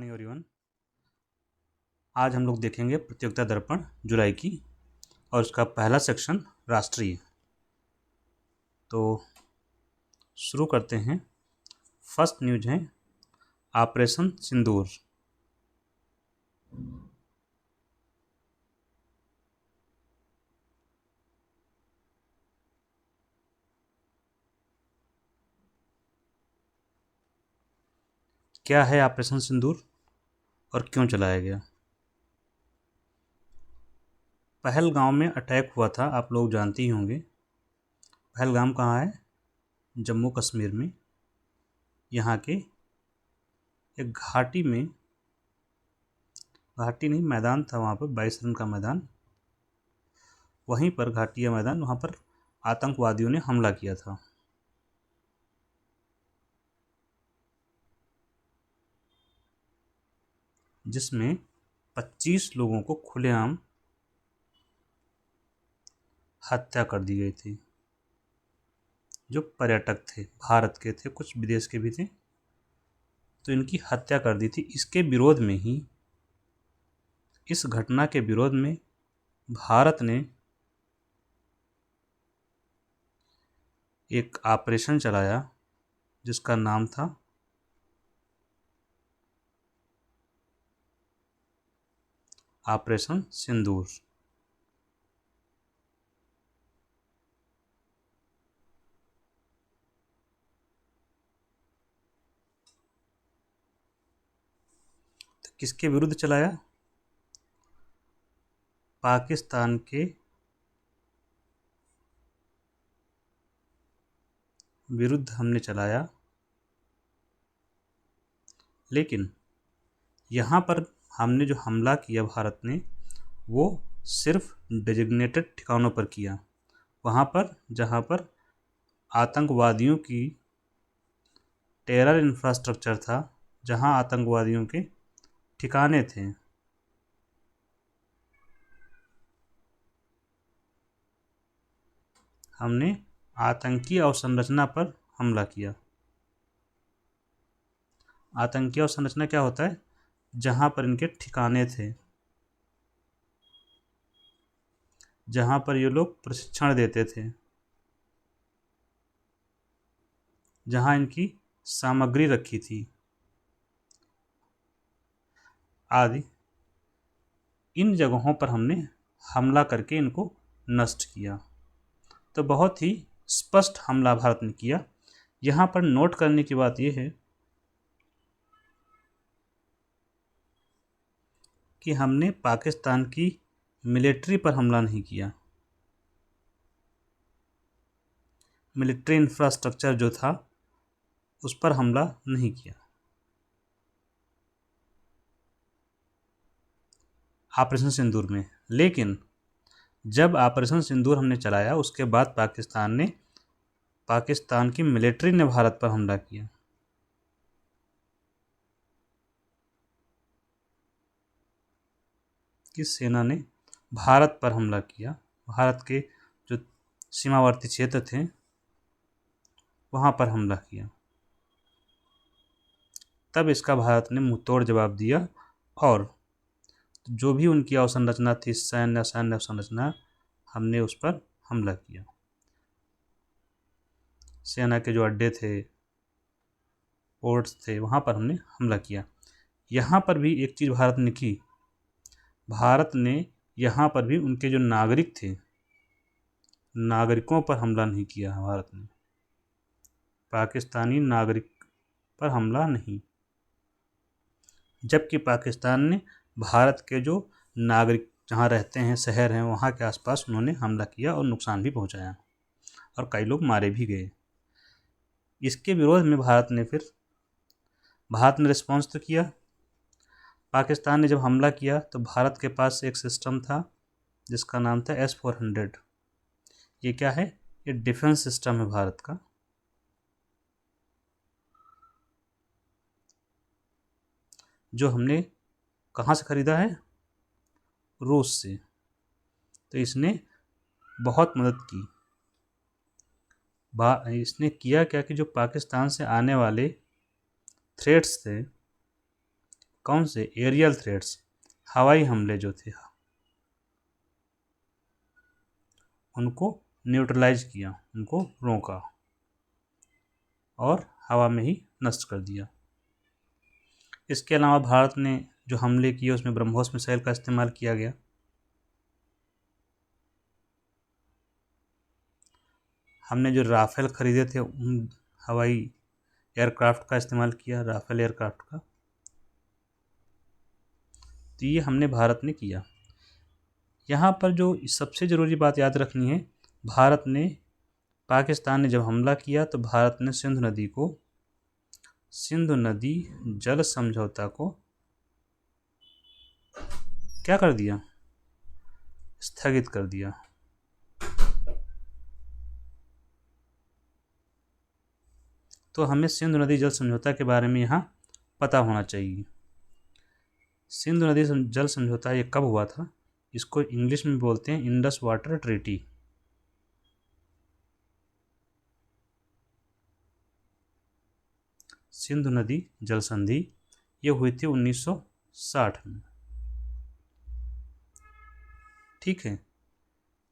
Morning everyone. आज हम लोग देखेंगे प्रतियोगिता दर्पण जुलाई की और उसका पहला सेक्शन राष्ट्रीय। तो शुरू करते हैं। फर्स्ट न्यूज है ऑपरेशन सिंदूर। क्या है ऑपरेशन सिंदूर और क्यों चलाया गया? पहलगाम में अटैक हुआ था, आप लोग जानते ही होंगे। पहलगाम कहाँ है? जम्मू कश्मीर में। यहाँ के एक घाटी में, घाटी नहीं मैदान था, वहाँ पर 22 रन का मैदान, वहीं पर घाटिया मैदान, वहाँ पर आतंकवादियों ने हमला किया था। जिसमें 25 लोगों को खुलेआम हत्या कर दी गई थी। जो पर्यटक थे, भारत के थे, कुछ विदेश के भी थे, तो इनकी हत्या कर दी थी। इसके विरोध में ही, इस घटना के विरोध में भारत ने एक ऑपरेशन चलाया जिसका नाम था ऑपरेशन सिंदूर। तो किसके विरुद्ध चलाया? पाकिस्तान के विरुद्ध हमने चलाया। लेकिन यहाँ पर हमने जो हमला किया भारत ने, वो सिर्फ डेजिग्नेटेड ठिकानों पर किया। वहाँ पर जहाँ पर आतंकवादियों की टेरर इंफ्रास्ट्रक्चर था, जहाँ आतंकवादियों के ठिकाने थे। हमने आतंकी अवसंरचना पर हमला किया। आतंकी अवसंरचना क्या होता है? जहाँ पर इनके ठिकाने थे, जहाँ पर ये लोग प्रशिक्षण देते थे, जहाँ इनकी सामग्री रखी थी आदि, इन जगहों पर हमने हमला करके इनको नष्ट किया। तो बहुत ही स्पष्ट हमला भारत ने किया। यहाँ पर नोट करने की बात यह है कि हमने पाकिस्तान की मिलिट्री पर हमला नहीं किया। मिलिट्री इंफ्रास्ट्रक्चर जो था उस पर हमला नहीं किया। ऑपरेशन सिंदूर में। लेकिन जब ऑपरेशन सिंदूर हमने चलाया, उसके बाद पाकिस्तान की मिलिट्री ने भारत पर हमला किया। कि सेना ने भारत पर हमला किया। भारत के जो सीमावर्ती क्षेत्र थे वहाँ पर हमला किया। तब इसका भारत ने मुंहतोड़ जवाब दिया और जो भी उनकी अवसंरचना थी, सैन्य अवसंरचना, हमने उस पर हमला किया। सेना के जो अड्डे थे, पोर्ट्स थे, वहाँ पर हमने हमला किया। यहाँ पर भी एक चीज़ भारत ने की। भारत ने यहाँ पर भी उनके जो नागरिक थे, नागरिकों पर हमला नहीं किया। भारत ने पाकिस्तानी नागरिक पर हमला नहीं, जबकि पाकिस्तान ने भारत के जो नागरिक जहाँ रहते हैं, शहर हैं, वहाँ के आसपास उन्होंने हमला किया और नुकसान भी पहुँचाया और कई लोग मारे भी गए। इसके विरोध में भारत ने रिस्पॉन्स तो किया। पाकिस्तान ने जब हमला किया तो भारत के पास एक सिस्टम था जिसका नाम था S-400। ये क्या है? ये डिफेंस सिस्टम है भारत का। जो हमने कहाँ से ख़रीदा है? रूस से। तो इसने बहुत मदद की। इसने किया क्या कि जो पाकिस्तान से आने वाले थ्रेट्स थे कौन से एरियल थ्रेट्स, हवाई हमले जो थे उनको न्यूट्रलाइज किया, उनको रोका और हवा में ही नष्ट कर दिया। इसके अलावा भारत ने जो हमले किए उसमें ब्रह्मोस मिसाइल का इस्तेमाल किया गया। हमने जो राफेल खरीदे थे उन हवाई एयरक्राफ्ट का इस्तेमाल किया, राफेल एयरक्राफ्ट का। तो ये हमने भारत ने किया। यहाँ पर जो सबसे ज़रूरी बात याद रखनी है, भारत ने, पाकिस्तान ने जब हमला किया तो भारत ने सिंधु नदी जल समझौता को क्या कर दिया, स्थगित कर दिया। तो हमें सिंधु नदी जल समझौता के बारे में यहाँ पता होना चाहिए। सिंधु नदी जल समझौता ये कब हुआ था? इसको इंग्लिश में बोलते हैं इंडस वाटर ट्रीटी। सिंधु नदी जल संधि ये हुई थी 1960 में। ठीक है,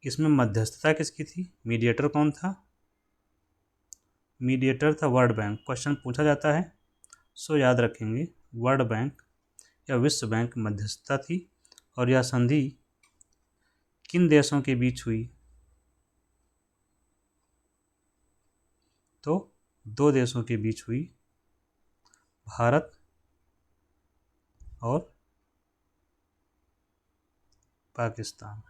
इसमें मध्यस्थता किसकी थी? मीडिएटर कौन था? मीडिएटर था वर्ल्ड बैंक। क्वेश्चन पूछा जाता है सो याद रखेंगे, वर्ल्ड बैंक या विश्व बैंक मध्यस्थता थी। और यह संधि किन देशों के बीच हुई? तो दो देशों के बीच हुई, भारत और पाकिस्तान।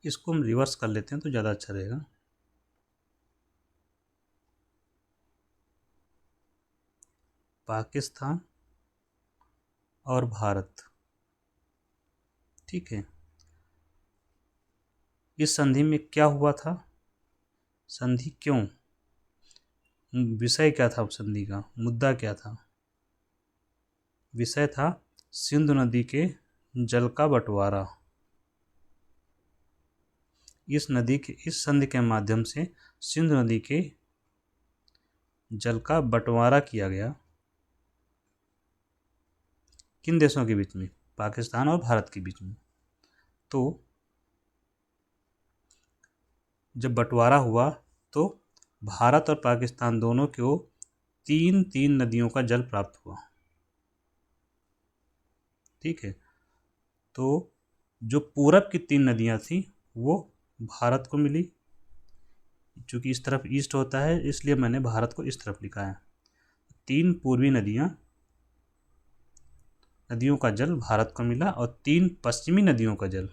इसको हम रिवर्स कर लेते हैं तो ज़्यादा अच्छा रहेगा। पाकिस्तान और भारत। ठीक है, इस संधि में क्या हुआ था? संधि क्यों, विषय क्या था संधि का, मुद्दा क्या था? विषय था सिंधु नदी के जल का बंटवारा। इस संधि के माध्यम से सिंधु नदी के जल का बंटवारा किया गया। किन देशों के बीच में? पाकिस्तान और भारत के बीच में। तो जब बंटवारा हुआ तो भारत और पाकिस्तान दोनों को 3 नदियों का जल प्राप्त हुआ। ठीक है, तो जो पूरब की 3 नदियां थी वो भारत को मिली। चूँकि इस तरफ ईस्ट होता है इसलिए मैंने भारत को इस तरफ लिखा है। 3 पूर्वी नदियों का जल भारत को मिला और 3 पश्चिमी नदियों का जल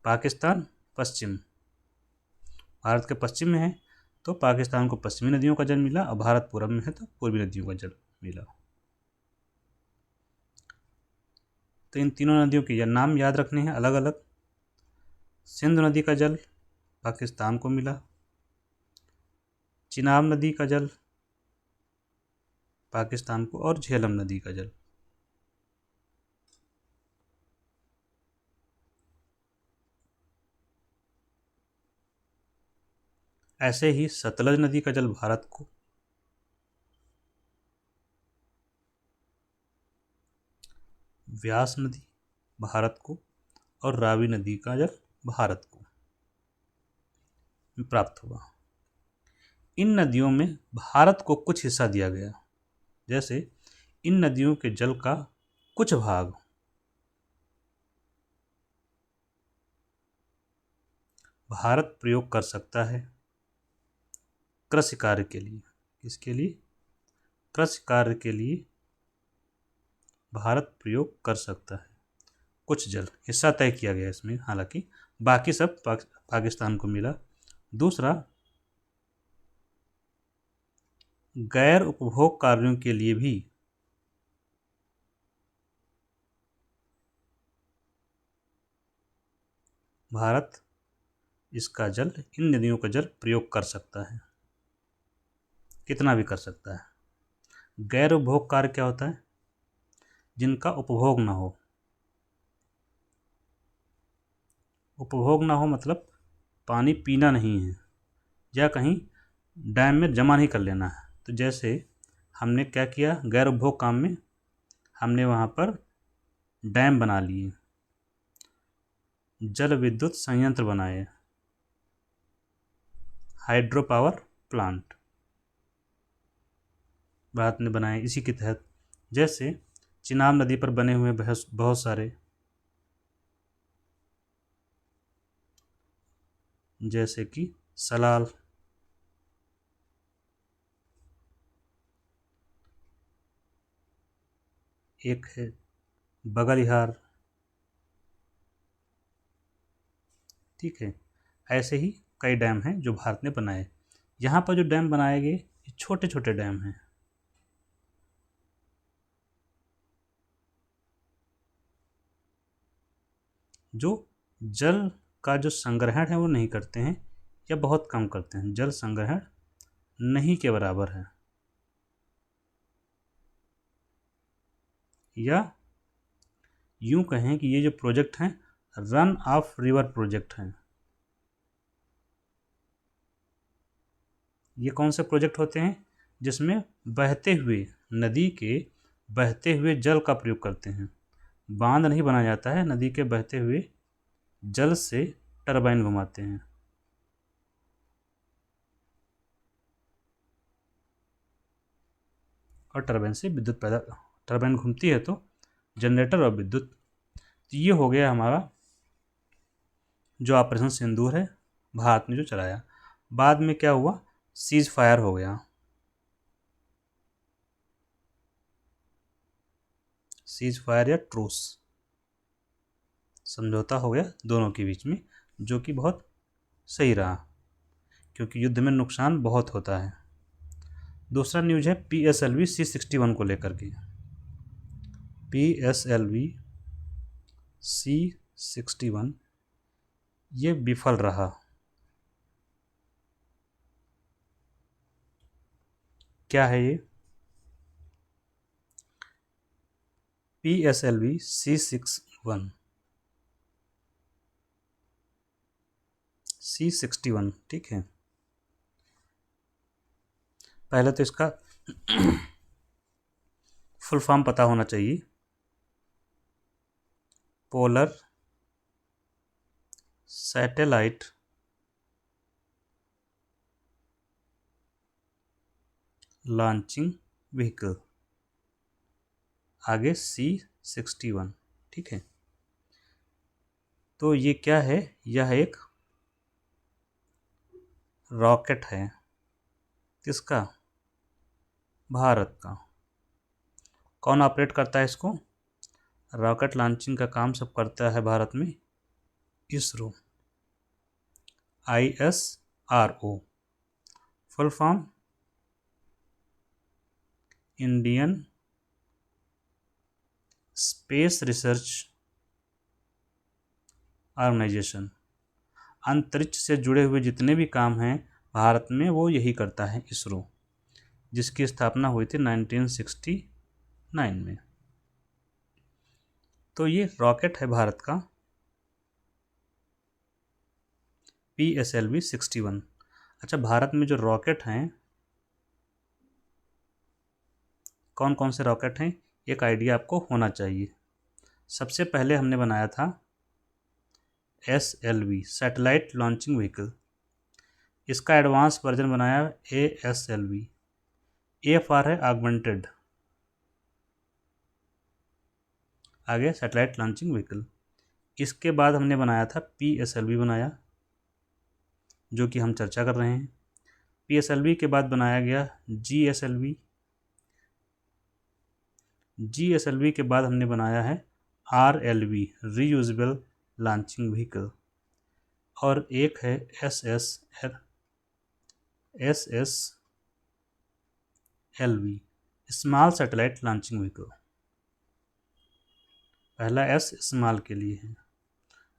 पाकिस्तान पश्चिम, भारत के पश्चिम में है तो पाकिस्तान को पश्चिमी नदियों का जल मिला और भारत पूरब में है तो पूर्वी नदियों का जल मिला। तो इन तीनों नदियों के नाम याद रखने हैं अलग अलग। सिंधु नदी का जल पाकिस्तान को मिला, चिनाब नदी का जल पाकिस्तान को, और झेलम नदी का जल। ऐसे ही सतलज नदी का जल भारत को, व्यास नदी भारत को और रावी नदी का जल भारत को प्राप्त हुआ। इन नदियों में भारत को कुछ हिस्सा दिया गया, जैसे इन नदियों के जल का कुछ भाग भारत प्रयोग कर सकता है कृषि कार्य के लिए। किसके लिए? कृषि कार्य के लिए भारत प्रयोग कर सकता है। कुछ जल हिस्सा तय किया गया इसमें, हालांकि बाकी सब पाकिस्तान को मिला। दूसरा, गैर उपभोग कार्यों के लिए भी भारत इसका जल, इन नदियों का जल प्रयोग कर सकता है, कितना भी कर सकता है। गैर उपभोग कार्य क्या होता है? जिनका उपभोग ना हो। उपभोग ना हो मतलब पानी पीना नहीं है या कहीं डैम में जमा नहीं कर लेना है। तो जैसे हमने क्या किया, गैर उपभोग काम में हमने वहाँ पर डैम बना लिए, जल विद्युत संयंत्र बनाए, हाइड्रो पावर प्लांट भारत ने बनाए। इसी के तहत जैसे चिनाब नदी पर बने हुए बहुत सारे, जैसे कि सलाल, एक है बगलिहार, ठीक है। ऐसे ही कई डैम हैं जो भारत ने बनाए। यहाँ पर जो डैम बनाए गए ये छोटे छोटे डैम हैं। जो जल का जो संग्रहण है वो नहीं करते हैं या बहुत कम करते हैं, जल संग्रहण नहीं के बराबर है, या यूं कहें कि ये जो प्रोजेक्ट हैं रन ऑफ रिवर प्रोजेक्ट हैं। ये कौन से प्रोजेक्ट होते हैं जिसमें बहते हुए नदी के बहते हुए जल का प्रयोग करते हैं। बांध नहीं बनाया जाता है, नदी के बहते हुए जल से टरबाइन घुमाते हैं। और टरबाइन से विद्युत पैदा, टरबाइन घूमती है तो जनरेटर और विद्युत। तो ये हो गया हमारा जो ऑपरेशन सिंदूर है भारत ने जो चलाया। बाद में क्या हुआ, सीज फायर हो गया। सीज फायर या ट्रूस, समझौता हो गया दोनों के बीच में, जो कि बहुत सही रहा क्योंकि युद्ध में नुकसान बहुत होता है। दूसरा न्यूज है PSLV C61 को लेकर के। PSLV C61 ये विफल रहा। क्या है ये? PSLV C61, ठीक है। पहले तो इसका फुल फॉर्म पता होना चाहिए। पोलर सैटेलाइट लॉन्चिंग व्हीकल, आगे C61, ठीक है। तो ये क्या है, यह एक रॉकेट है। किसका? भारत का। कौन ऑपरेट करता है इसको? रॉकेट लॉन्चिंग का काम सब करता है भारत में ISRO, ISRO, full form Indian space research organisation. अंतरिक्ष से जुड़े हुए जितने भी काम हैं भारत में वो यही करता है इसरो, जिसकी स्थापना हुई थी 1969 में। तो ये रॉकेट है भारत का PSLV 61। अच्छा, भारत में जो रॉकेट हैं कौन कौन से रॉकेट हैं एक आइडिया आपको होना चाहिए। सबसे पहले हमने बनाया था SLV सैटेलाइट लॉन्चिंग व्हीकल, इसका एडवांस वर्जन बनाया ASLV, AFR है ऑगमेंटेड, आगे सैटेलाइट लॉन्चिंग व्हीकल। इसके बाद हमने बनाया था PSLV बनाया, जो कि हम चर्चा कर रहे हैं। PSLV के बाद बनाया गया GSLV, GSLV के बाद हमने बनाया है RLV रीयूजेबल लॉन्चिंग व्हीकल, और एक है SSLV small satellite launching vehicle. पहला S स्मॉल के लिए है,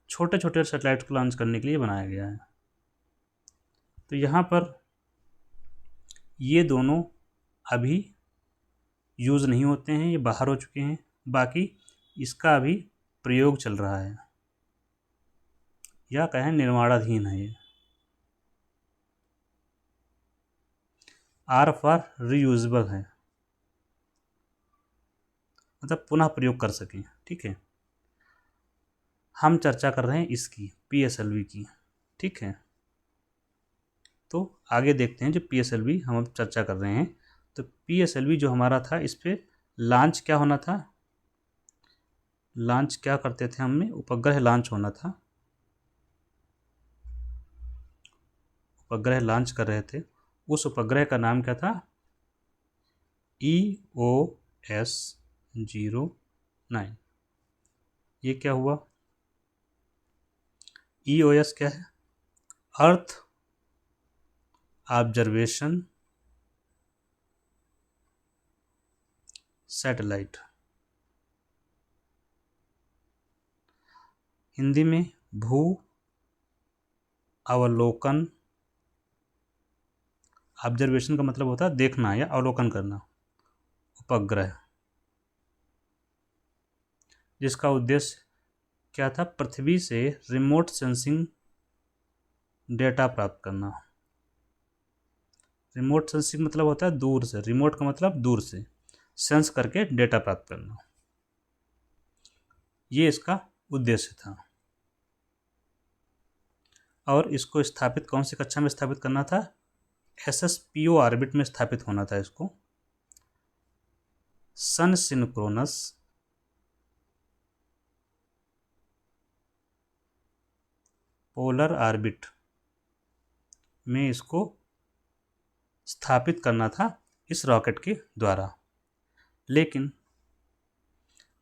छोटे छोटे सैटेलाइट को लॉन्च करने के लिए बनाया गया है। तो यहाँ पर ये दोनों अभी यूज़ नहीं होते हैं, ये बाहर हो चुके हैं। बाकी इसका अभी प्रयोग चल रहा है या कहें निर्माणाधीन है ये। आर फॉर रीयूजेबल है, मतलब पुनः प्रयोग कर सकें। ठीक है, हम चर्चा कर रहे हैं इसकी PSLV की। ठीक है, तो आगे देखते हैं जो PSLV हम अब चर्चा कर रहे हैं। तो PSLV जो हमारा था, इस पे लॉन्च क्या होना था, लॉन्च क्या करते थे हमें, उपग्रह लॉन्च होना था, उपग्रह लॉन्च कर रहे थे। उस उपग्रह का नाम क्या था, EOS-09। ये क्या हुआ, EOS क्या है, अर्थ ऑब्जर्वेशन सैटेलाइट, हिंदी में भू अवलोकन। ऑब्जर्वेशन का मतलब होता है देखना या अवलोकन करना, उपग्रह, जिसका उद्देश्य क्या था, पृथ्वी से रिमोट सेंसिंग डेटा प्राप्त करना। रिमोट सेंसिंग मतलब होता है दूर से, रिमोट का मतलब दूर से, सेंस करके डेटा प्राप्त करना, ये इसका उद्देश्य था। और इसको स्थापित कौन सी कक्षा में स्थापित करना था, SSPO ऑर्बिट में स्थापित होना था इसको, सन सिंक्रोनस पोलर ऑर्बिट में इसको स्थापित करना था इस रॉकेट के द्वारा। लेकिन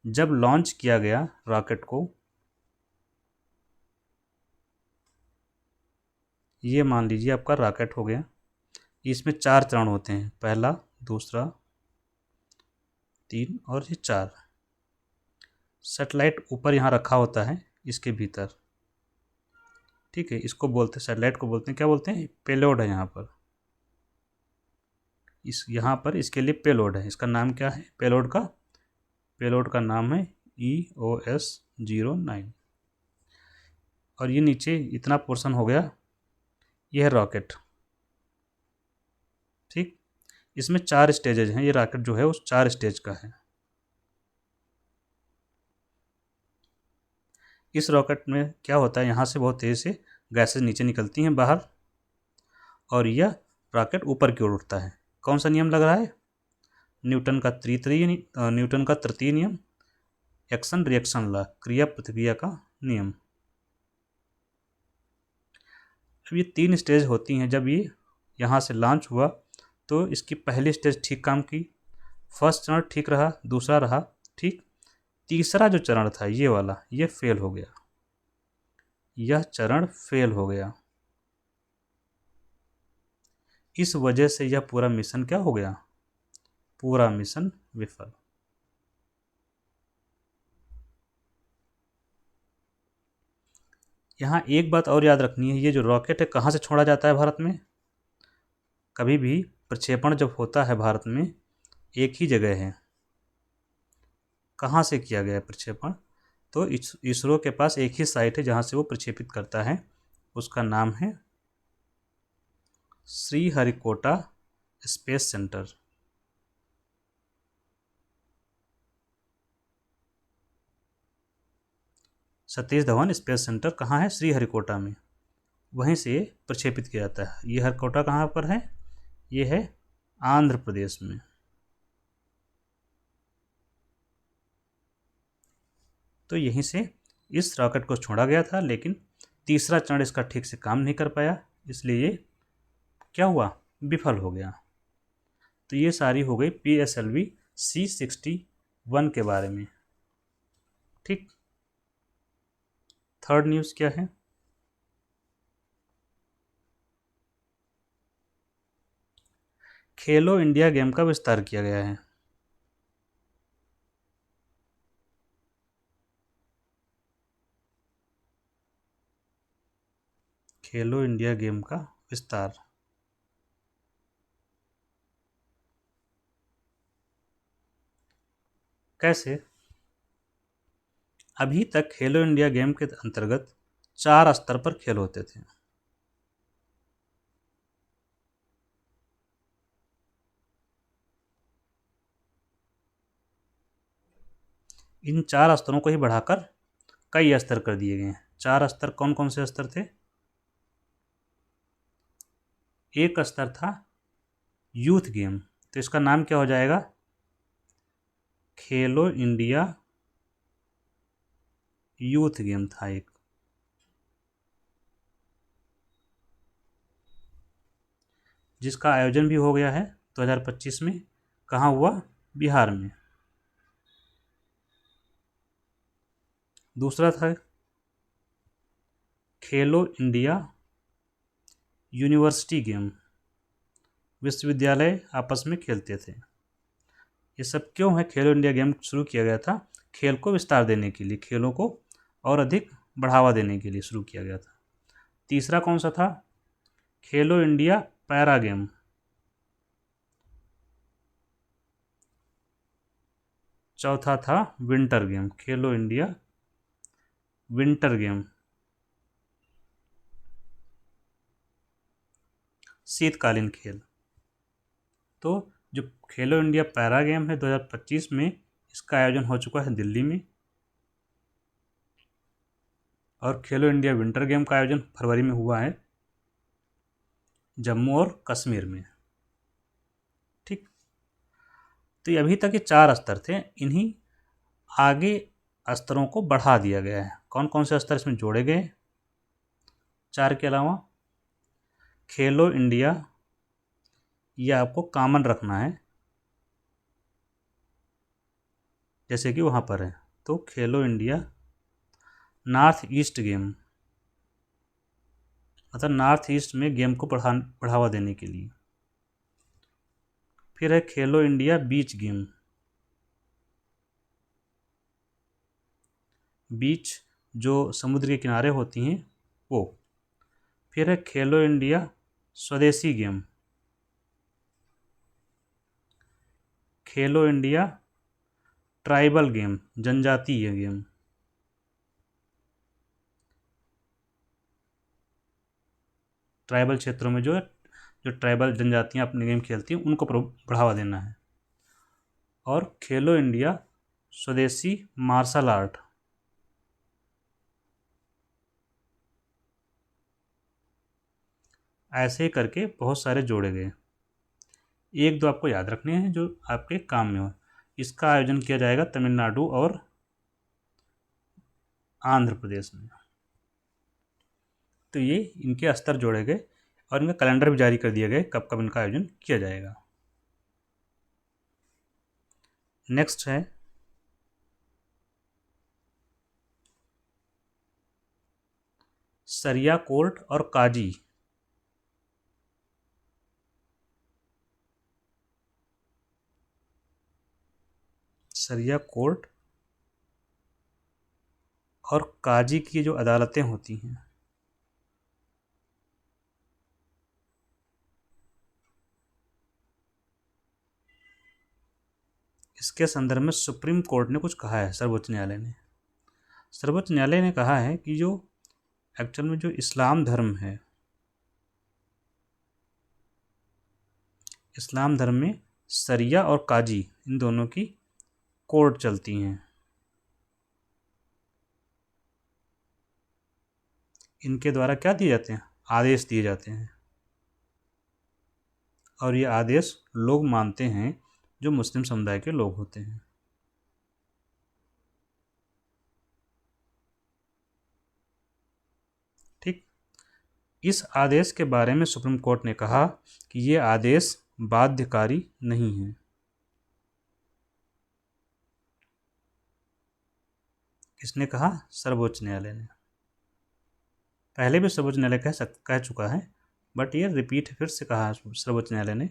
जब लॉन्च किया गया रॉकेट को, ये मान लीजिए आपका रॉकेट हो गया, इसमें 4 चरण होते हैं, पहला, दूसरा, 3 और ये 4। सैटेलाइट ऊपर यहाँ रखा होता है इसके भीतर। ठीक है, इसको बोलते हैं, सैटेलाइट को बोलते हैं, क्या बोलते हैं, पेलोड है यहाँ पर, इस यहाँ पर इसके लिए पेलोड है। इसका नाम क्या है, पेलोड का नाम है EOS-09। और ये नीचे इतना पोर्शन हो गया, यह है रॉकेट। ठीक, इसमें 4 स्टेजेज हैं, ये रॉकेट जो है उस 4 स्टेज का है। इस रॉकेट में क्या होता है, यहाँ से बहुत तेज़ी से गैसेज नीचे निकलती हैं बाहर, और यह रॉकेट ऊपर की ओर उठता है। कौन सा नियम लग रहा है, न्यूटन का तृतीय नियम, एक्शन रिएक्शन लॉ, क्रिया प्रतिक्रिया का नियम। अब ये 3 स्टेज होती हैं। जब ये यहाँ से लॉन्च हुआ तो इसकी पहली स्टेज ठीक काम की, फर्स्ट चरण ठीक रहा, दूसरा रहा ठीक, तीसरा जो चरण था ये वाला, ये फेल हो गया, यह चरण फेल हो गया। इस वजह से यह पूरा मिशन क्या हो गया, पूरा मिशन विफल। यहाँ एक बात और याद रखनी है, ये जो रॉकेट है कहाँ से छोड़ा जाता है भारत में, कभी भी प्रक्षेपण जब होता है भारत में एक ही जगह है। कहाँ से किया गया है प्रक्षेपण, तो इसरो के पास एक ही साइट है जहाँ से वो प्रक्षेपित करता है, उसका नाम है Sriharikota space centre. Satish Dhawan space centre कहाँ है, श्रीहरिकोटा में, वहीं से प्रक्षेपित किया जाता है। ये हरिकोटा कहाँ पर है, ये है आंध्र प्रदेश में। तो यहीं से इस रॉकेट को छोड़ा गया था, लेकिन तीसरा चरण इसका ठीक से काम नहीं कर पाया, इसलिए ये क्या हुआ, विफल हो गया। तो ये सारी हो गई PSLV C61 के बारे में। ठीक, थर्ड न्यूज़ क्या है, खेलो इंडिया गेम का विस्तार किया गया है। खेलो इंडिया गेम का विस्तार कैसे, अभी तक खेलो इंडिया गेम के अंतर्गत 4 स्तर पर खेल होते थे। इन 4 स्तरों को ही बढ़ाकर कई स्तर कर दिए गए हैं। 4 स्तर कौन कौन से स्तर थे? एक स्तर था यूथ गेम, तो इसका नाम क्या हो जाएगा? खेलो इंडिया यूथ गेम था एक। जिसका आयोजन भी हो गया है 2025 में। कहाँ हुआ? बिहार में। दूसरा था खेलो इंडिया यूनिवर्सिटी गेम, विश्वविद्यालय आपस में खेलते थे। ये सब क्यों है? खेलो इंडिया गेम शुरू किया गया था खेल को विस्तार देने के लिए, खेलों को और अधिक बढ़ावा देने के लिए शुरू किया गया था। तीसरा कौन सा था? खेलो इंडिया पैरा गेम। चौथा था विंटर गेम, खेलो इंडिया विंटर गेम, शीतकालीन खेल। तो जो खेलो इंडिया पैरा गेम है 2025 में, इसका आयोजन हो चुका है दिल्ली में। और खेलो इंडिया विंटर गेम का आयोजन फरवरी में हुआ है जम्मू और कश्मीर में। ठीक, तो ये अभी तक ये 4 स्तर थे। इन्हीं आगे स्तरों को बढ़ा दिया गया है। कौन कौन से स्तर इसमें जोड़े गए? 4 के अलावा खेलो इंडिया, ये आपको कॉमन रखना है जैसे कि वहाँ पर है। तो खेलो इंडिया नॉर्थ ईस्ट गेम, मतलब नॉर्थ ईस्ट में गेम को बढ़ावा देने के लिए। फिर है खेलो इंडिया बीच गेम, बीच जो समुद्र के किनारे होती हैं वो। फिर है खेलो इंडिया स्वदेशी गेम, खेलो इंडिया ट्राइबल गेम, जनजातीय गेम। ट्राइबल क्षेत्रों में जो ट्राइबल जनजातियां अपने गेम खेलती हैं उनको बढ़ावा देना है। और खेलो इंडिया स्वदेशी मार्शल आर्ट, ऐसे ही करके बहुत सारे जोड़े गए। एक दो आपको याद रखने हैं जो आपके काम में हो। इसका आयोजन किया जाएगा तमिलनाडु और आंध्र प्रदेश में। तो ये इनके स्तर जोड़े गए और इनका कैलेंडर भी जारी कर दिया गया कब कब इनका आयोजन किया जाएगा। नेक्स्ट है सरिया कोर्ट और काजी। सरिया कोर्ट और काजी की जो अदालतें होती हैं, इसके संदर्भ में सुप्रीम कोर्ट ने कुछ कहा है। सर्वोच्च न्यायालय ने कहा है कि जो एक्चुअल में जो इस्लाम धर्म है, इस्लाम धर्म में सरिया और काजी इन दोनों की कोर्ट चलती हैं। इनके द्वारा क्या दिए जाते हैं? आदेश दिए जाते हैं। और ये आदेश लोग मानते हैं जो मुस्लिम समुदाय के लोग होते हैं। ठीक, इस आदेश के बारे में सुप्रीम कोर्ट ने कहा कि ये आदेश बाध्यकारी नहीं है। किसने कहा? सर्वोच्च न्यायालय ने। पहले भी सर्वोच्च न्यायालय कह चुका है, बट ये रिपीट फिर से कहा सर्वोच्च न्यायालय ने।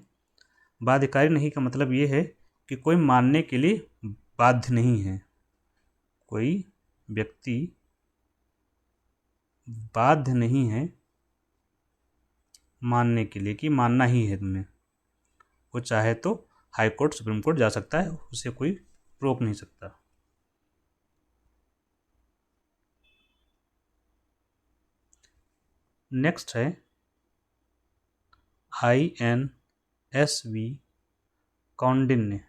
बाध्यकारी नहीं का मतलब ये है कि कोई मानने के लिए बाध्य नहीं है। कोई व्यक्ति बाध्य नहीं है मानने के लिए कि मानना ही है तुम्हें। वो चाहे तो हाई कोर्ट सुप्रीम कोर्ट जा सकता है, उसे कोई रोक नहीं सकता। नेक्स्ट है INSV कौंडिन्य।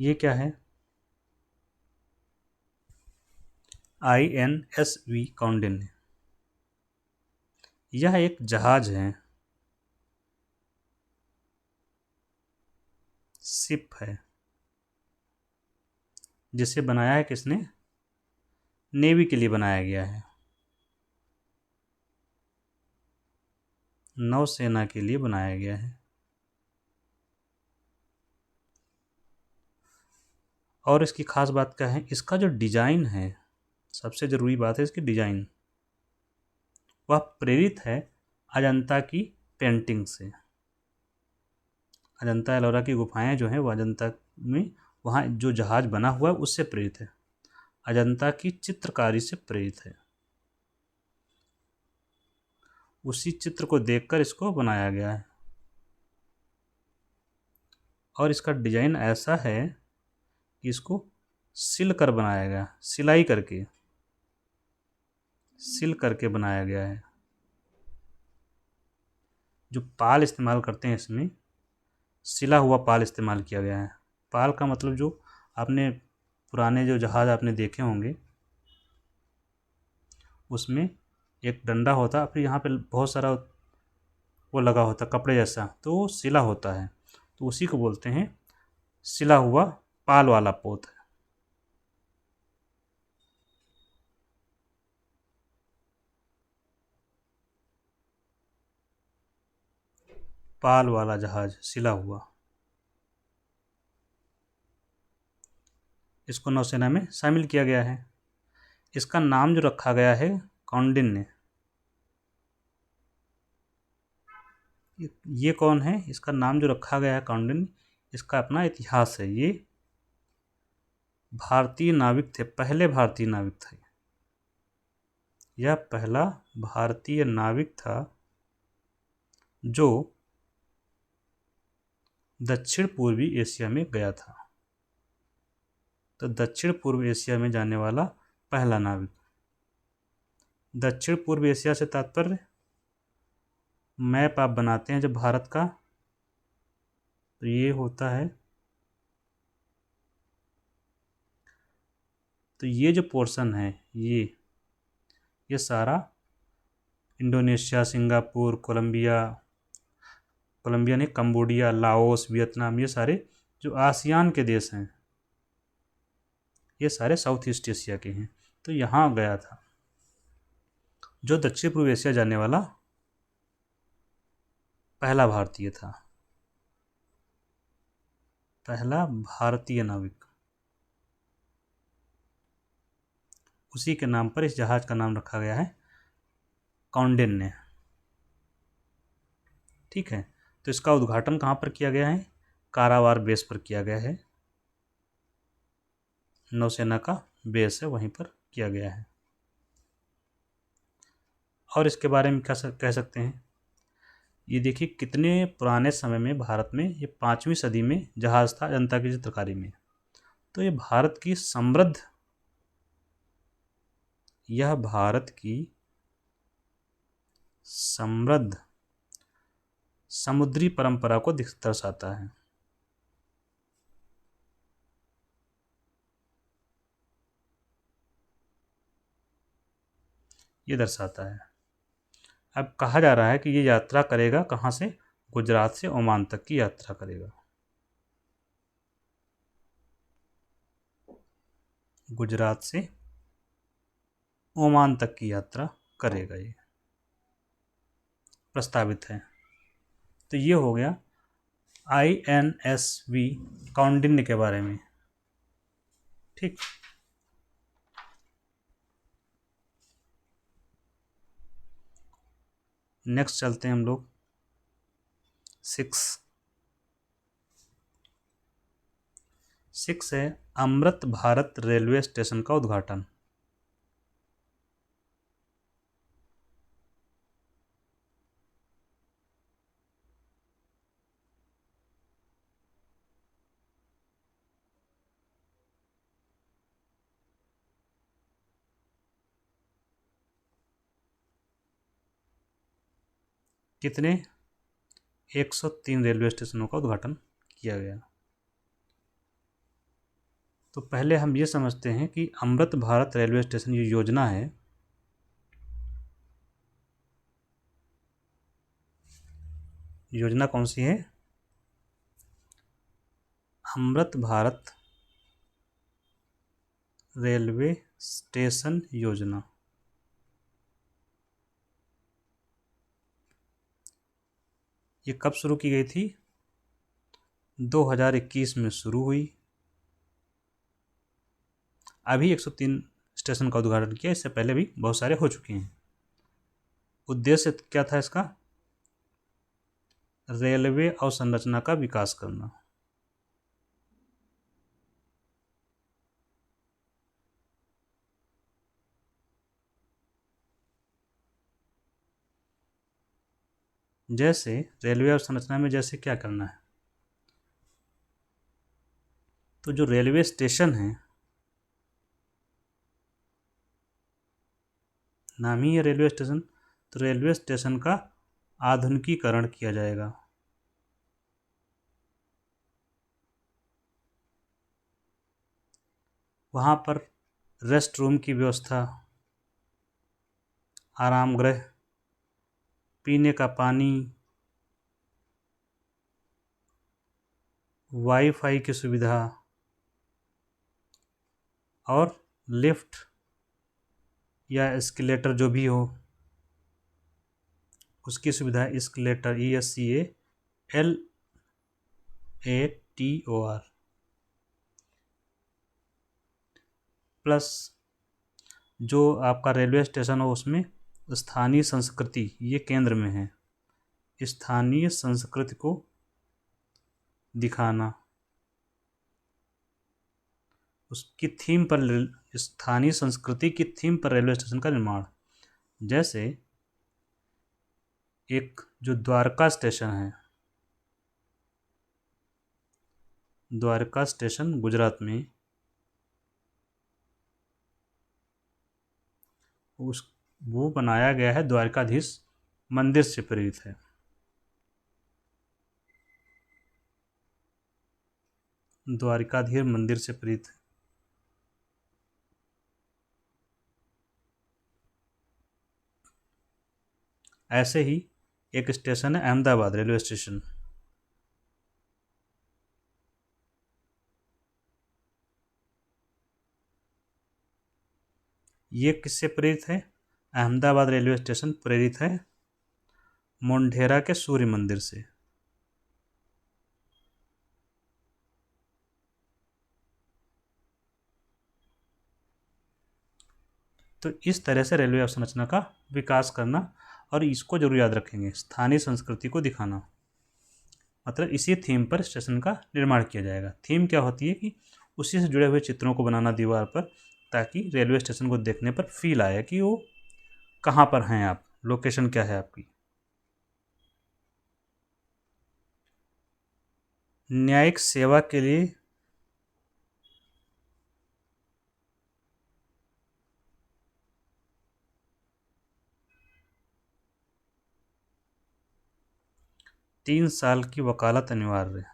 ये क्या है? INSV कौंडिन्य। यह एक जहाज है, शिप है, जिसे बनाया है किसने? नेवी के लिए बनाया गया है, नौसेना के लिए बनाया गया है। और इसकी खास बात क्या है? इसका जो डिजाइन है, सबसे जरूरी बात है इसकी डिजाइन, वह प्रेरित है अजंता की पेंटिंग से। अजंता एलोरा की गुफाएं जो हैं वो अजंता में, वहाँ जो जहाज बना हुआ है उससे प्रेरित है, अजंता की चित्रकारी से प्रेरित है। उसी चित्र को देखकर इसको बनाया गया है। और इसका डिजाइन ऐसा है कि इसको सिल कर बनाया गया, सिलाई करके, सिल करके बनाया गया है। जो पाल इस्तेमाल करते हैं इसमें, सिला हुआ पाल इस्तेमाल किया गया है। पाल का मतलब जो आपने पुराने जो जहाज आपने देखे होंगे, उसमें एक डंडा होता, फिर यहाँ पे बहुत सारा वो लगा होता कपड़े जैसा, तो वो सिला होता है, तो उसी को बोलते हैं सिला हुआ पाल वाला पोत है। पाल वाला जहाज, सिला हुआ। इसको नौसेना में शामिल किया गया है। इसका नाम जो रखा गया है कौंडिन्य, ये कौन है? इसका नाम जो रखा गया है कौंडिन्य, इसका अपना इतिहास है। ये भारतीय नाविक थे, पहले भारतीय नाविक थे। यह पहला भारतीय नाविक था जो दक्षिण पूर्वी एशिया में गया था। तो दक्षिण पूर्व एशिया में जाने वाला पहला नाविक। दक्षिण पूर्व एशिया से तात्पर्य, मैप आप बनाते हैं जब भारत का, तो ये होता है, तो ये जो पोर्शन है, ये सारा इंडोनेशिया, सिंगापुर, कोलंबिया नहीं, कंबोडिया, लाओस, वियतनाम, ये सारे जो आसियान के देश हैं, ये सारे साउथ ईस्ट एशिया के हैं। तो यहाँ गया था जो दक्षिण पूर्व एशिया जाने वाला पहला भारतीय था, पहला भारतीय नाविक। उसी के नाम पर इस जहाज का नाम रखा गया है कौंडिन्य। ठीक है, तो इसका उद्घाटन कहाँ पर किया गया है? कारावार बेस पर किया गया है, नौसेना का बेस है, वहीं पर किया गया है। और इसके बारे में क्या कह सकते हैं? ये देखिए कितने पुराने समय में भारत में, ये 5वीं सदी में जहाज था अजंता की चित्रकारी में। तो ये भारत की समृद्ध, यह भारत की समृद्ध समुद्री परंपरा को दर्शाता है। ये दर्शाता है। अब कहा जा रहा है कि ये यात्रा करेगा कहाँ से? गुजरात से ओमान तक की यात्रा करेगा। गुजरात से ओमान तक की यात्रा करेगा, ये प्रस्तावित है। तो ये हो गया INSV कौंडिन्य के बारे में। ठीक, नेक्स्ट चलते हैं हम लोग 6 है अमृत भारत रेलवे स्टेशन का उद्घाटन। कितने? 103 रेलवे स्टेशनों का उद्घाटन किया गया। तो पहले हम ये समझते हैं कि अमृत भारत रेलवे स्टेशन ये योजना है, योजना कौन सी है? अमृत भारत रेलवे स्टेशन योजना। ये कब शुरू की गई थी? 2021 में शुरू हुई। अभी 103 स्टेशन का उद्घाटन किया, इससे पहले भी बहुत सारे हो चुके हैं। उद्देश्य क्या था इसका? रेलवे अवसंरचना का विकास करना। जैसे रेलवे अवसंरचना में जैसे क्या करना है, तो जो रेलवे स्टेशन है, नाम ही है रेलवे स्टेशन, तो रेलवे स्टेशन का आधुनिकीकरण किया जाएगा। वहाँ पर रेस्ट रूम की व्यवस्था, आराम गृह, पीने का पानी, वाईफाई की सुविधा और लिफ्ट या एस्केलेटर जो भी हो उसकी सुविधा। एस्केलेटर ESCALATOR प्लस जो आपका रेलवे स्टेशन हो उसमें स्थानीय संस्कृति ये केंद्र में है, स्थानीय संस्कृति को दिखाना, उसकी थीम पर, स्थानीय संस्कृति की थीम पर रेलवे स्टेशन का निर्माण। जैसे एक जो द्वारका स्टेशन है, द्वारका स्टेशन गुजरात में, वो बनाया गया है द्वारकाधीश मंदिर से प्रेरित है। द्वारकाधीश मंदिर से प्रेरित है। ऐसे ही एक स्टेशन है अहमदाबाद रेलवे स्टेशन। ये किससे प्रेरित है? अहमदाबाद रेलवे स्टेशन प्रेरित है मोढेरा के सूर्य मंदिर से। तो इस तरह से रेलवे अवसंरचना का विकास करना, और इसको जरूर याद रखेंगे, स्थानीय संस्कृति को दिखाना, मतलब इसी थीम पर स्टेशन का निर्माण किया जाएगा। थीम क्या होती है कि उसी से जुड़े हुए चित्रों को बनाना दीवार पर, ताकि रेलवे स्टेशन को देखने पर फील आए कि वो कहाँ पर हैं आप, लोकेशन क्या है आपकी। न्यायिक सेवा के लिए 3 साल की वकालत अनिवार्य है।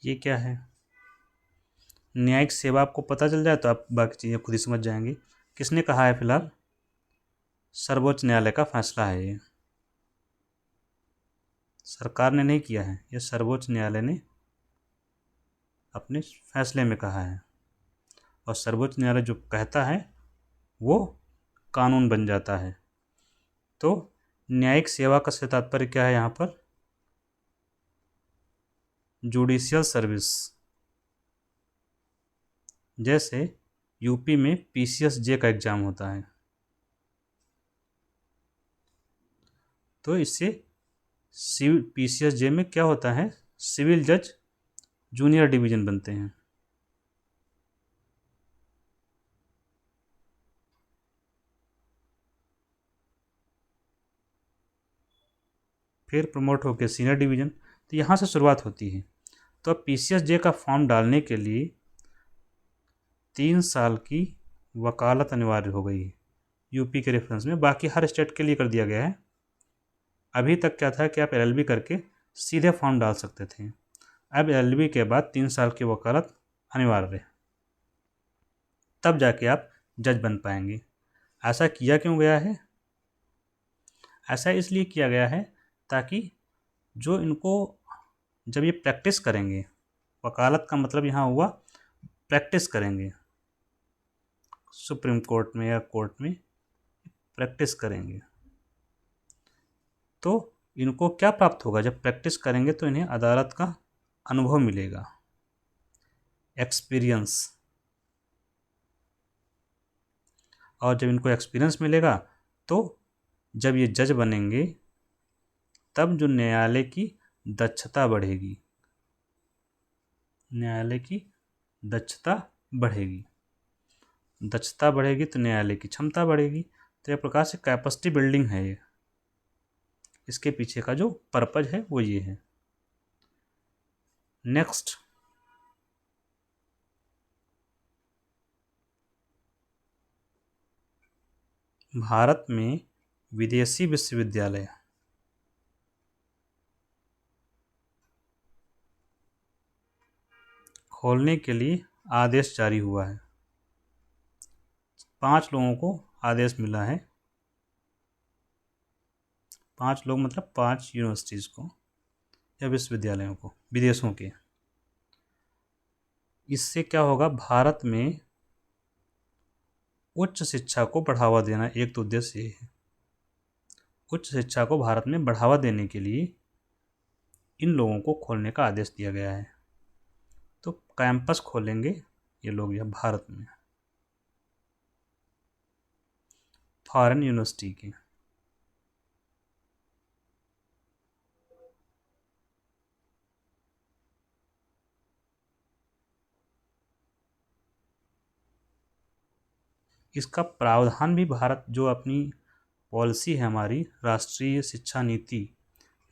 ये क्या है? न्यायिक सेवा आपको पता चल जाए तो आप बाकी चीज़ें खुद ही समझ जाएंगे। किसने कहा है? फिलहाल सर्वोच्च न्यायालय का फैसला है ये, सरकार ने नहीं किया है, ये सर्वोच्च न्यायालय ने अपने फैसले में कहा है। और सर्वोच्च न्यायालय जो कहता है वो कानून बन जाता है। तो न्यायिक सेवा का से तात्पर्य क्या है यहाँ पर? Judicial service. जैसे यूपी में PCSJ का एग्ज़ाम होता है, तो इससे सिविल PCSJ में क्या होता है, सिविल जज जूनियर डिवीज़न बनते हैं। फिर प्रमोट होकर सीनियर डिवीज़न, तो यहाँ से शुरुआत होती है। तो अब PCSJ का फॉर्म डालने के लिए 3 साल की वकालत अनिवार्य हो गई है यूपी के रेफरेंस में, बाकी हर स्टेट के लिए कर दिया गया है। अभी तक क्या था कि आप एलएलबी करके सीधे फॉर्म डाल सकते थे, अब एलएलबी के बाद 3 साल की वकालत अनिवार्य है, तब जाके आप जज बन पाएंगे। ऐसा किया क्यों गया है? ऐसा इसलिए किया गया है ताकि जो इनको जब ये प्रैक्टिस करेंगे, वकालत का मतलब यहाँ हुआ प्रैक्टिस करेंगे, सुप्रीम कोर्ट में या कोर्ट में प्रैक्टिस करेंगे, तो इनको क्या प्राप्त होगा? जब प्रैक्टिस करेंगे तो इन्हें अदालत का अनुभव मिलेगा, एक्सपीरियंस। और जब इनको एक्सपीरियंस मिलेगा तो जब ये जज बनेंगे तब जो न्यायालय की दक्षता बढ़ेगी, न्यायालय की दक्षता बढ़ेगी, दक्षता बढ़ेगी तो न्यायालय की क्षमता बढ़ेगी। तो एक प्रकार से कैपेसिटी बिल्डिंग है ये, इसके पीछे का जो पर्पज है वो ये है। नेक्स्ट, भारत में विदेशी विश्वविद्यालय खोलने के लिए आदेश जारी हुआ है। 5 लोगों को आदेश मिला है, 5 लोग मतलब 5 यूनिवर्सिटीज़ को या विश्वविद्यालयों को, विदेशों के। इससे क्या होगा? भारत में उच्च शिक्षा को बढ़ावा देना एक तो उद्देश्य ये है। उच्च शिक्षा को भारत में बढ़ावा देने के लिए इन लोगों को खोलने का आदेश दिया गया है। तो कैंपस खोलेंगे ये लोग यह भारत में, फॉरेन यूनिवर्सिटी के। इसका प्रावधान भी भारत जो अपनी पॉलिसी है हमारी राष्ट्रीय शिक्षा नीति,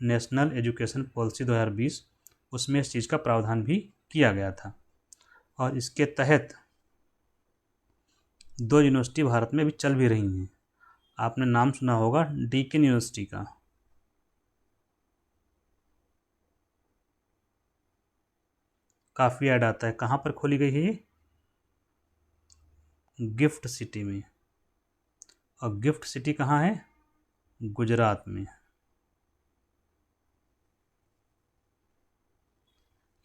नेशनल एजुकेशन पॉलिसी 2020, उसमें इस चीज़ का प्रावधान भी किया गया था। और इसके तहत 2 यूनिवर्सिटी भारत में अभी चल भी रही हैं। आपने नाम सुना होगा डीकेन यूनिवर्सिटी का। काफ़ी ऐड आता है। कहाँ पर खोली गई है ये? गिफ्ट सिटी में। और गिफ्ट सिटी कहाँ है? गुजरात में।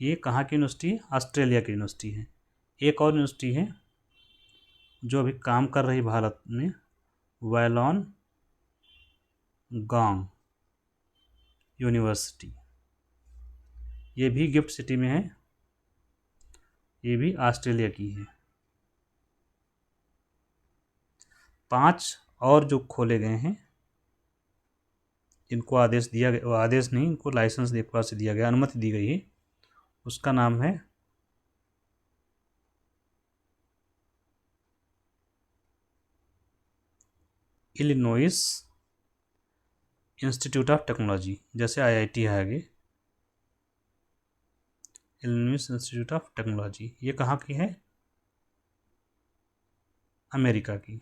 ये कहाँ की यूनिवर्सिटी है? ऑस्ट्रेलिया की यूनिवर्सिटी है। एक और यूनिवर्सिटी है जो अभी काम कर रही भारत में, वैलोन गांग यूनिवर्सिटी, ये भी गिफ्ट सिटी में है, ये भी ऑस्ट्रेलिया की है। 5 और जो खोले गए हैं इनको आदेश दिया गया, आदेश नहीं, इनको लाइसेंस एक बार से दिया गया, अनुमति दी गई है। उसका नाम है इलिनॉइस इंस्टीट्यूट ऑफ टेक्नोलॉजी, जैसे आईआईटी है आगे, इलिनॉइस इंस्टीट्यूट ऑफ टेक्नोलॉजी। ये कहाँ की है? अमेरिका की।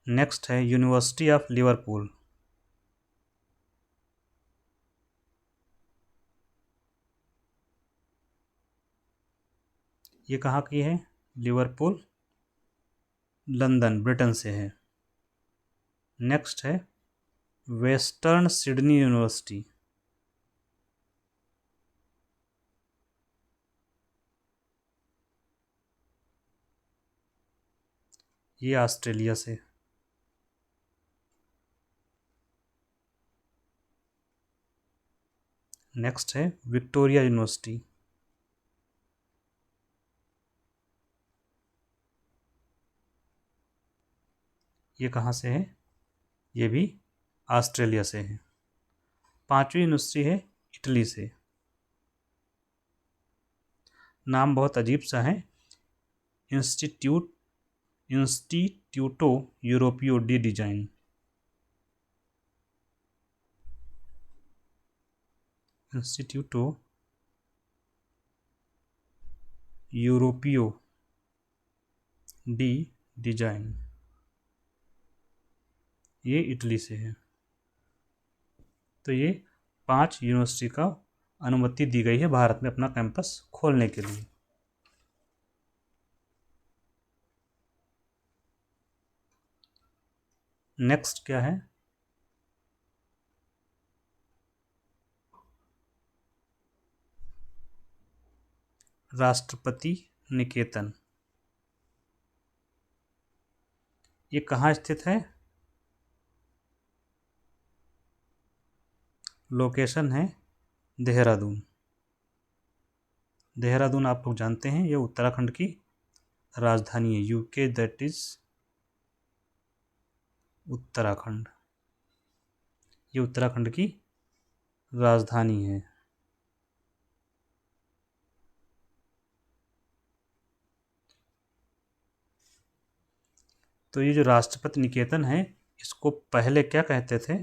नेक्स्ट है यूनिवर्सिटी ऑफ लिवरपूल। ये कहाँ की है? लिवरपूल, लंदन, ब्रिटेन से है। नेक्स्ट है वेस्टर्न सिडनी यूनिवर्सिटी। ये ऑस्ट्रेलिया से। नेक्स्ट है विक्टोरिया यूनिवर्सिटी। ये कहाँ से है? ये भी ऑस्ट्रेलिया से है। 5वीं यूनिवर्सिटी है इटली से। नाम बहुत अजीब सा है, institute Instituto Europeo di Design. Instituto Europeo di Design, ये इटली से है। तो ये 5 यूनिवर्सिटी का अनुमति दी गई है भारत में अपना कैंपस खोलने के लिए। नेक्स्ट क्या है? राष्ट्रपति निकेतन। ये कहाँ स्थित है? लोकेशन है देहरादून। देहरादून आप लोग जानते हैं ये उत्तराखंड की राजधानी है। यूके दैट इज उत्तराखंड, ये उत्तराखंड की राजधानी है। तो ये जो राष्ट्रपति निकेतन है इसको पहले क्या कहते थे?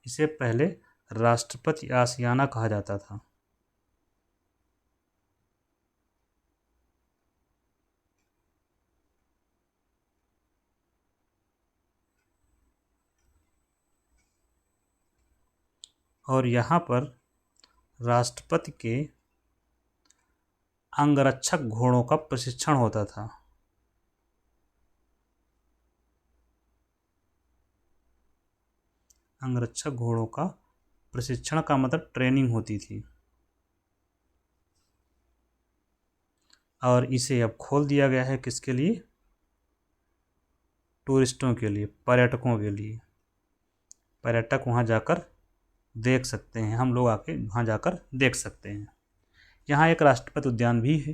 इसे पहले राष्ट्रपति आशियाना कहा जाता था। और यहाँ पर राष्ट्रपति के अंगरक्षक घोड़ों का प्रशिक्षण होता था। अंगरक्षक घोड़ों का प्रशिक्षण का मतलब ट्रेनिंग होती थी। और इसे अब खोल दिया गया है किसके लिए? टूरिस्टों के लिए, पर्यटकों के लिए। पर्यटक वहाँ जाकर देख सकते हैं, हम लोग आके वहाँ जाकर देख सकते हैं। यहाँ एक राष्ट्रपति उद्यान भी है।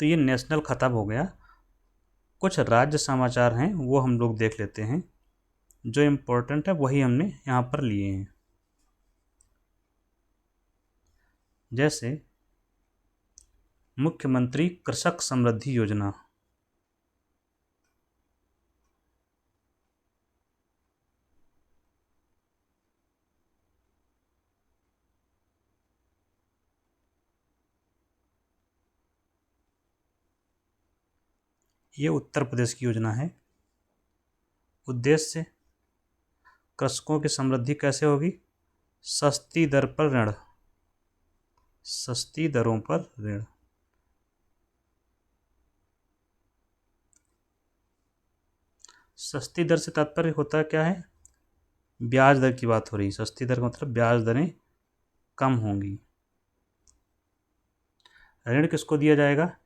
तो ये नेशनल खत्म हो गया। कुछ राज्य समाचार हैं वो हम लोग देख लेते हैं, जो इम्पोर्टेंट है वही हमने यहाँ पर लिए हैं। जैसे मुख्यमंत्री कृषक समृद्धि योजना, ये उत्तर प्रदेश की योजना है। उद्देश्य, कृषकों की समृद्धि कैसे होगी? सस्ती दर पर ऋण, सस्ती दरों पर ऋण। सस्ती दर से तात्पर्य होता क्या है? ब्याज दर की बात हो रही है। सस्ती दर का मतलब ब्याज दरें कम होंगी। ऋण किसको दिया जाएगा?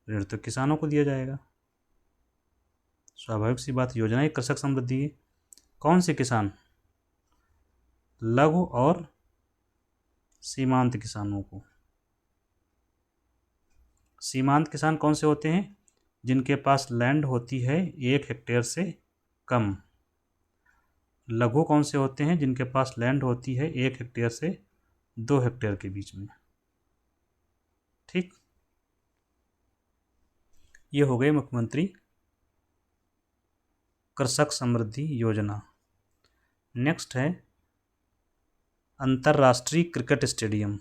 ऋण तो किसानों को दिया जाएगा। स्वाभाविक सी बात, योजना ही कृषक समृद्धि है। कौन से किसान? लघु और सीमांत किसानों को। सीमांत किसान कौन से होते हैं? जिनके पास लैंड होती है 1 हेक्टेयर से कम। लघु कौन से होते हैं? जिनके पास लैंड होती है 1 हेक्टेयर से 2 हेक्टेयर के बीच में। ठीक, ये हो गई मुख्यमंत्री कृषक समृद्धि योजना। नेक्स्ट है अंतर्राष्ट्रीय क्रिकेट स्टेडियम।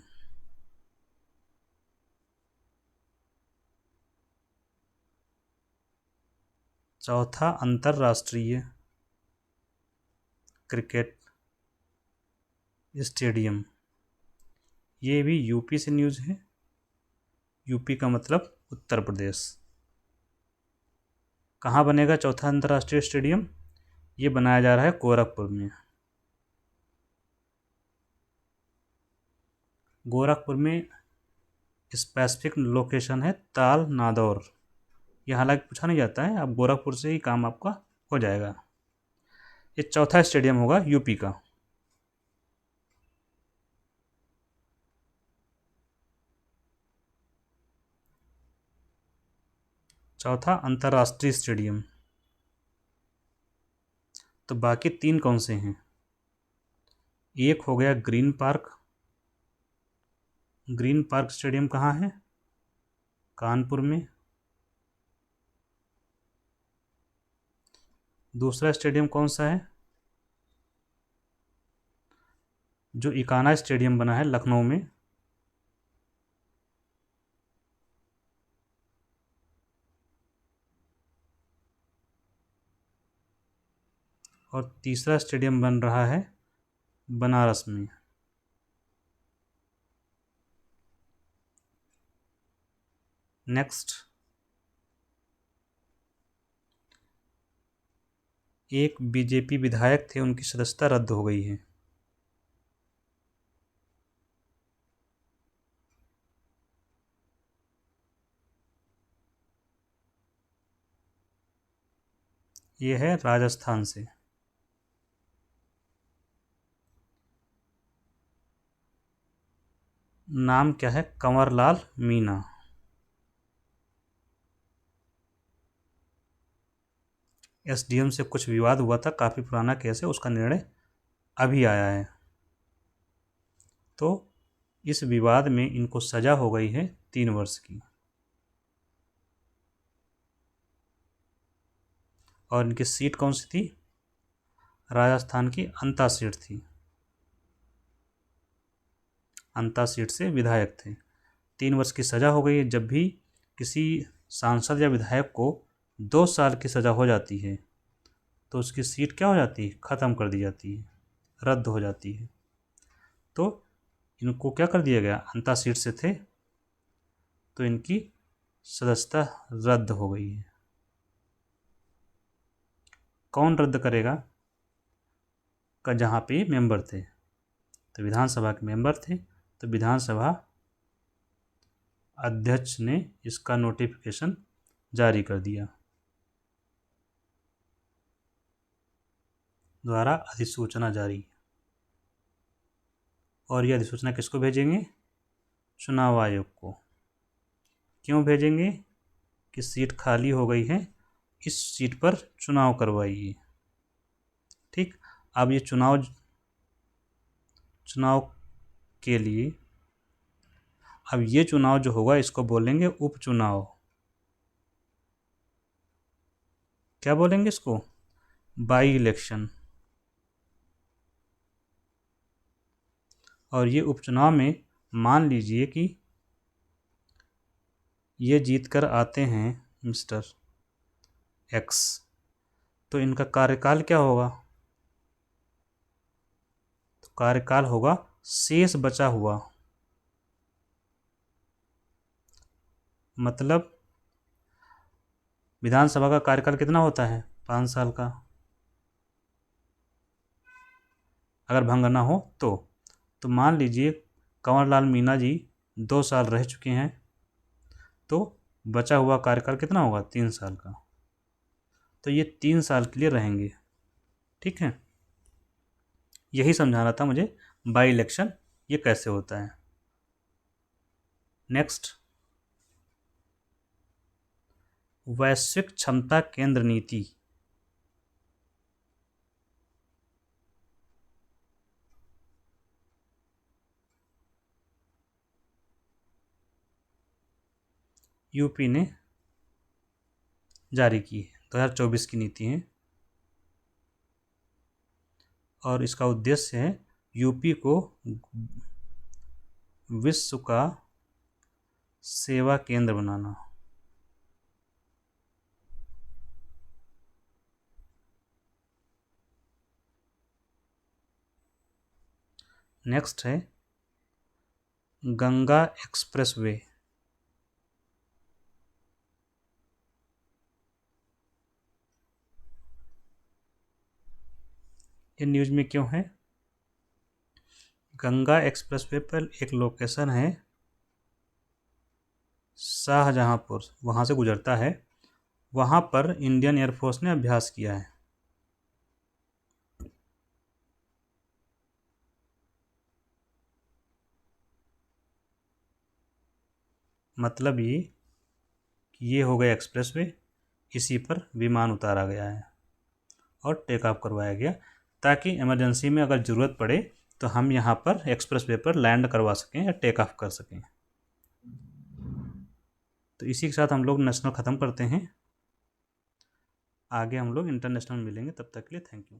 चौथा अंतर्राष्ट्रीय क्रिकेट स्टेडियम, ये भी यूपी से न्यूज़ है। यूपी का मतलब उत्तर प्रदेश। कहाँ बनेगा चौथा अंतर्राष्ट्रीय स्टेडियम? ये बनाया जा रहा है गोरखपुर में। गोरखपुर में स्पेसिफिक लोकेशन है ताल नादौर। ये हालांकि पूछा नहीं जाता है, अब गोरखपुर से ही काम आपका हो जाएगा। ये चौथा स्टेडियम होगा यूपी का। चौथा अंतर्राष्ट्रीय स्टेडियम। तो बाकी 3 कौन से हैं? एक हो गया green park. Green park stadium कहाँ है? कानपुर में। दूसरा स्टेडियम कौन सा है? जो इकाना स्टेडियम बना है लखनऊ में, और तीसरा स्टेडियम बन रहा है बनारस में। नेक्स्ट, एक बीजेपी विधायक थे, उनकी सदस्यता रद्द हो गई है। ये है राजस्थान से। नाम क्या है? कंवरलाल मीणा। एसडीएम से कुछ विवाद हुआ था, काफ़ी पुराना केस है, उसका निर्णय अभी आया है। तो इस विवाद में इनको सजा हो गई है 3 वर्ष की, और इनकी सीट कौन सी थी? राजस्थान की अंता सीट थी। अंता सीट से विधायक थे। 3 वर्ष की सज़ा हो गई है। जब भी किसी सांसद या विधायक को 2 साल की सज़ा हो जाती है तो उसकी सीट क्या हो जाती है? ख़त्म कर दी जाती है, रद्द हो जाती है। तो इनको क्या कर दिया गया? अंता सीट से थे तो इनकी सदस्यता रद्द हो गई है। कौन रद्द करेगा? का जहाँ पे मेंबर थे, तो विधानसभा के मेंबर थे, तो विधानसभा अध्यक्ष ने इसका नोटिफिकेशन जारी कर दिया, द्वारा अधिसूचना जारी। और यह अधिसूचना किसको भेजेंगे? चुनाव आयोग को। क्यों भेजेंगे? कि सीट खाली हो गई है, इस सीट पर चुनाव करवाइए। ठीक, अब ये चुनाव के लिए, अब ये चुनाव जो होगा इसको बोलेंगे उपचुनाव। क्या बोलेंगे इसको? By election. और ये उपचुनाव में मान लीजिए कि ये जीत कर आते हैं मिस्टर एक्स, तो इनका कार्यकाल क्या होगा? तो कार्यकाल होगा शेष बचा हुआ। मतलब विधानसभा का कार्यकाल कितना होता है? 5 साल का, अगर भंग ना हो तो मान लीजिए कंवरलाल मीणा जी 2 साल रह चुके हैं, तो बचा हुआ कार्यकाल कितना होगा? 3 साल का। तो ये 3 साल के लिए रहेंगे। ठीक है, यही समझाना था मुझे बाई इलेक्शन ये कैसे होता है। नेक्स्ट, वैश्विक क्षमता केंद्र नीति। यूपी ने जारी की है, 2024 की नीति है, और इसका उद्देश्य है यूपी को विश्व का सेवा केंद्र बनाना। नेक्स्ट है गंगा एक्सप्रेसवे। ये न्यूज़ में क्यों है? गंगा एक्सप्रेसवे पर एक लोकेशन है शाहजहांपुर, वहाँ से गुजरता है, वहाँ पर इंडियन एयरफोर्स ने अभ्यास किया है। मतलब ये हो गया एक्सप्रेसवे, इसी पर विमान उतारा गया है और टेक ऑफ करवाया गया, ताकि इमरजेंसी में अगर ज़रूरत पड़े तो हम यहाँ पर एक्सप्रेसवे पर लैंड करवा सकें या टेक ऑफ कर सकें। तो इसी के साथ हम लोग नेशनल ख़त्म करते हैं। आगे हम लोग इंटरनेशनल मिलेंगे, तब तक के लिए थैंक यू।